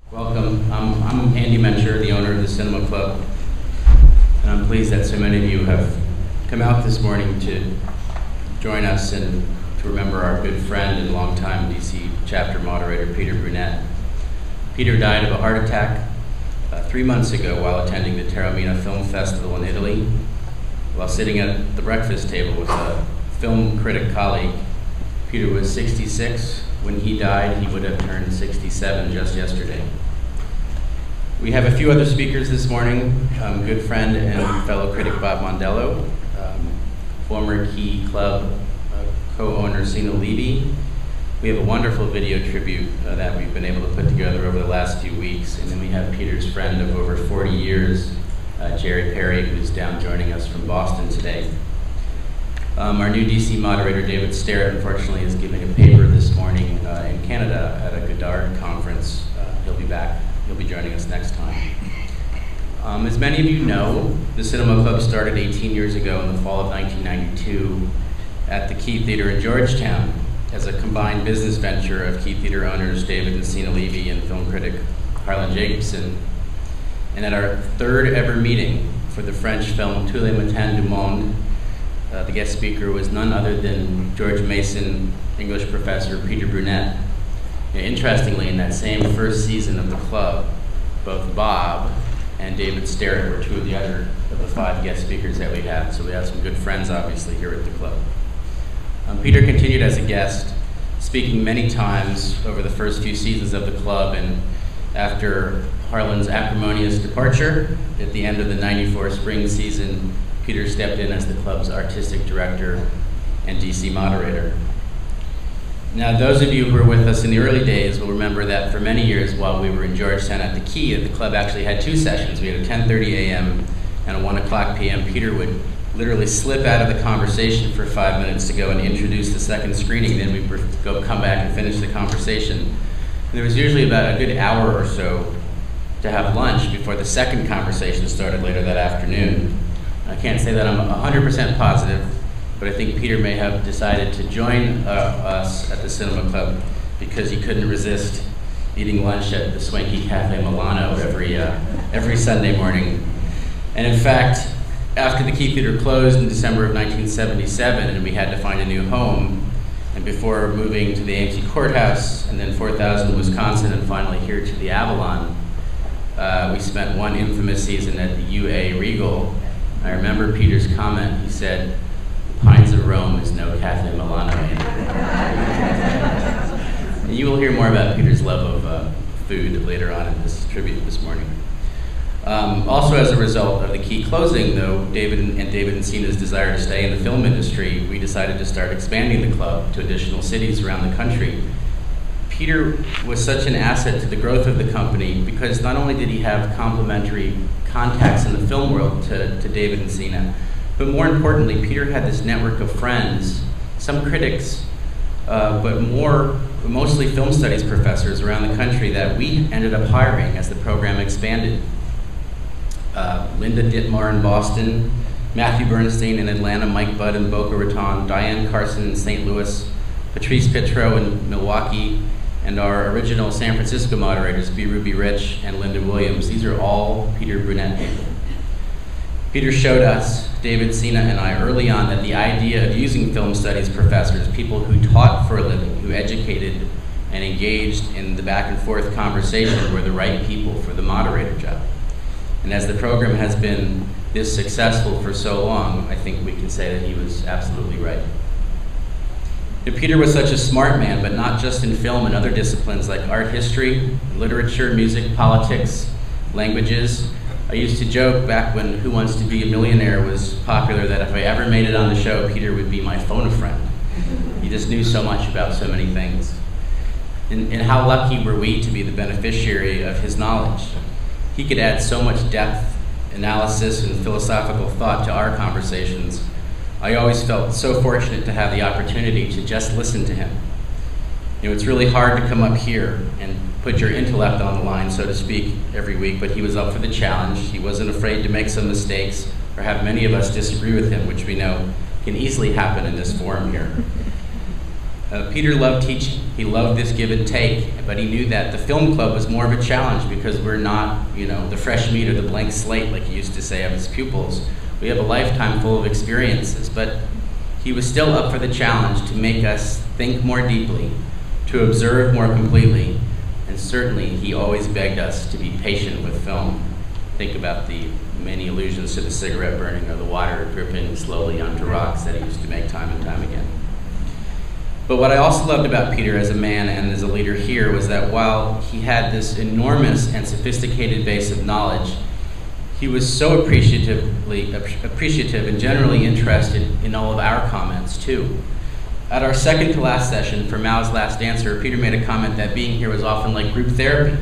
Welcome. I'm Andy Mencher, the owner of the Cinema Club, and I'm pleased that so many of you have come out this morning to join us and to remember our good friend and longtime DC chapter moderator, Peter Brunette. Peter died of a heart attack 3 months ago while attending the Taormina Film Festival in Italy, while sitting at the breakfast table with a film critic colleague. Peter was 66. When he died, he would have turned 67 just yesterday. We have a few other speakers this morning. Good friend and fellow critic Bob Mondello, former Key Club co-owner Sina Levy. We have a wonderful video tribute that we've been able to put together over the last few weeks. And then we have Peter's friend of over 40 years, Jerry Perry, who's down joining us from Boston today. Our new DC moderator, David Sterrett, unfortunately is giving a paper this morning in Canada at a Goddard conference. He'll be back. He'll be joining us next time. As many of you know, the Cinema Club started 18 years ago in the fall of 1992 at the Key Theater in Georgetown as a combined business venture of Key Theater owners David and Sina Levy and film critic Harlan Jacobson. And at our third ever meeting for the French film Tous les matins du monde, the guest speaker was none other than George Mason English professor Peter Brunette. Interestingly, in that same first season of the club, both Bob and David Sterrett were two of the 5 guest speakers that we had. So we have some good friends, obviously, here at the club. Peter continued as a guest, speaking many times over the first few seasons of the club, and after Harlan's acrimonious departure at the end of the '94 spring season, Peter stepped in as the club's artistic director and DC moderator. Now, those of you who were with us in the early days will remember that for many years while we were in Georgetown at the Key, the club actually had 2 sessions. We had a 10:30 a.m. and a 1 o'clock p.m. Peter would literally slip out of the conversation for 5 minutes to go and introduce the second screening, then we'd come back and finish the conversation. And there was usually about a good hour or so to have lunch before the second conversation started later that afternoon. I can't say that I'm 100% positive, but I think Peter may have decided to join us at the Cinema Club because he couldn't resist eating lunch at the swanky Cafe Milano every Sunday morning. And in fact, after the Key Theater closed in December of 1977 and we had to find a new home, and before moving to the AMC Courthouse and then 4000 Wisconsin and finally here to the Avalon, we spent one infamous season at the UA Regal. I remember Peter's comment. He said, "Pines of Rome is no Cafe Milano." And you will hear more about Peter's love of food later on in this tribute this morning. Also, as a result of the Key closing, though, David and Sina's desire to stay in the film industry, we decided to start expanding the club to additional cities around the country. Peter was such an asset to the growth of the company because not only did he have complementary contacts in the film world to David and Sina, but more importantly, Peter had this network of friends, some critics, but mostly film studies professors around the country that we ended up hiring as the program expanded. Linda Dittmar in Boston, Matthew Bernstein in Atlanta, Mike Budd in Boca Raton, Diane Carson in St. Louis, Patrice Petro in Milwaukee, and our original San Francisco moderators, B. Ruby Rich and Linda Williams. These are all Peter Brunette people. Peter showed us, David, Sina, and I early on that the idea of using film studies professors, people who taught for a living, who educated and engaged in the back and forth conversation, were the right people for the moderator job. And as the program has been this successful for so long, I think we can say that he was absolutely right. Peter was such a smart man, but not just in film and other disciplines like art history, literature, music, politics, languages. I used to joke back when Who Wants to Be a Millionaire was popular that if I ever made it on the show, Peter would be my phone a friend. He just knew so much about so many things. And how lucky were we to be the beneficiary of his knowledge. He could add so much depth, analysis, and philosophical thought to our conversations. I always felt so fortunate to have the opportunity to just listen to him. It's really hard to come up here and put your intellect on the line, so to speak, every week, but he was up for the challenge. He wasn't afraid to make some mistakes or have many of us disagree with him, which we know can easily happen in this forum here. Peter loved teaching. He loved this give and take, but he knew that the film club was more of a challenge because we're not, the fresh meat or the blank slate, like he used to say of his pupils. We have a lifetime full of experiences, but he was still up for the challenge to make us think more deeply, to observe more completely, and certainly he always begged us to be patient with film. Think about the many allusions to the cigarette burning or the water dripping slowly onto rocks that he used to make time and time again. But what I also loved about Peter as a man and as a leader here was that while he had this enormous and sophisticated base of knowledge, he was so appreciative and generally interested in all of our comments too. At our second to last session for Mao's Last Answer, Peter made a comment that being here was often like group therapy.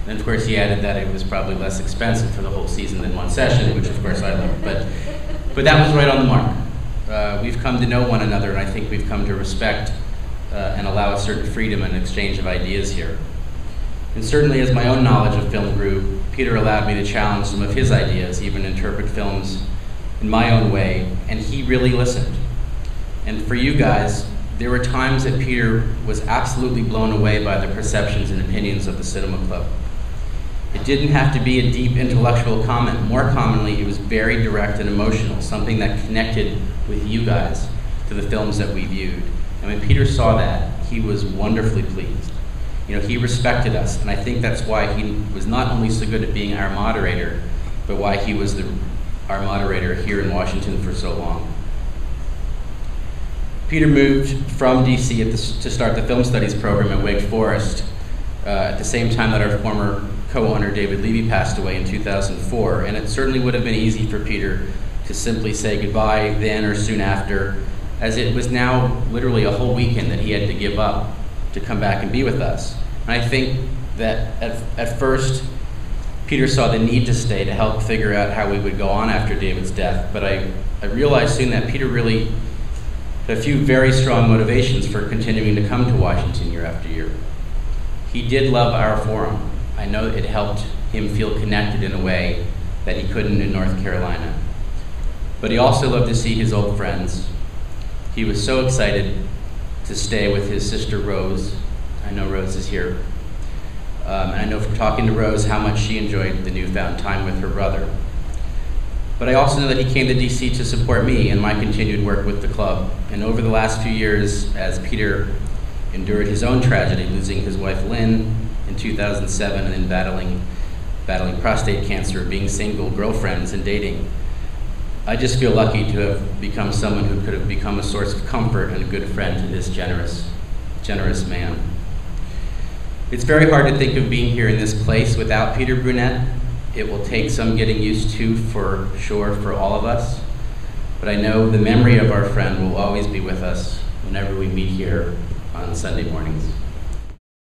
And of course he added that it was probably less expensive for the whole season than one session, which of course I loved. But that was right on the mark. We've come to know one another, and I think we've come to respect and allow a certain freedom and exchange of ideas here. And certainly as my own knowledge of film grew, Peter allowed me to challenge some of his ideas, even interpret films in my own way, and he really listened. And for you guys, there were times that Peter was absolutely blown away by the perceptions and opinions of the Cinema Club. It didn't have to be a deep intellectual comment. More commonly, it was very direct and emotional, something that connected with you guys to the films that we viewed. And when Peter saw that, he was wonderfully pleased. He respected us, and I think that's why he was not only so good at being our moderator, but why he was our moderator here in Washington for so long. Peter moved from DC to start the film studies program at Wake Forest at the same time that our former co-owner David Levy passed away in 2004, and it certainly would have been easy for Peter to simply say goodbye then or soon after, as it was now literally a whole weekend that he had to give up to come back and be with us. And I think that at first, Peter saw the need to stay to help figure out how we would go on after David's death, but I realized soon that Peter really had a few very strong motivations for continuing to come to Washington year after year. He did love our forum. I know it helped him feel connected in a way that he couldn't in North Carolina. But he also loved to see his old friends. He was so excited to stay with his sister Rose. I know Rose is here. And I know from talking to Rose how much she enjoyed the newfound time with her brother. But I also know that he came to DC to support me in my continued work with the club. And over the last few years, as Peter endured his own tragedy, losing his wife Lynn in 2007 and then battling prostate cancer, being single, girlfriends, and dating, I just feel lucky to have become someone who could have become a source of comfort and a good friend to this generous man. It's very hard to think of being here in this place without Peter Brunette. It will take some getting used to, for sure, for all of us. But I know the memory of our friend will always be with us whenever we meet here on Sunday mornings.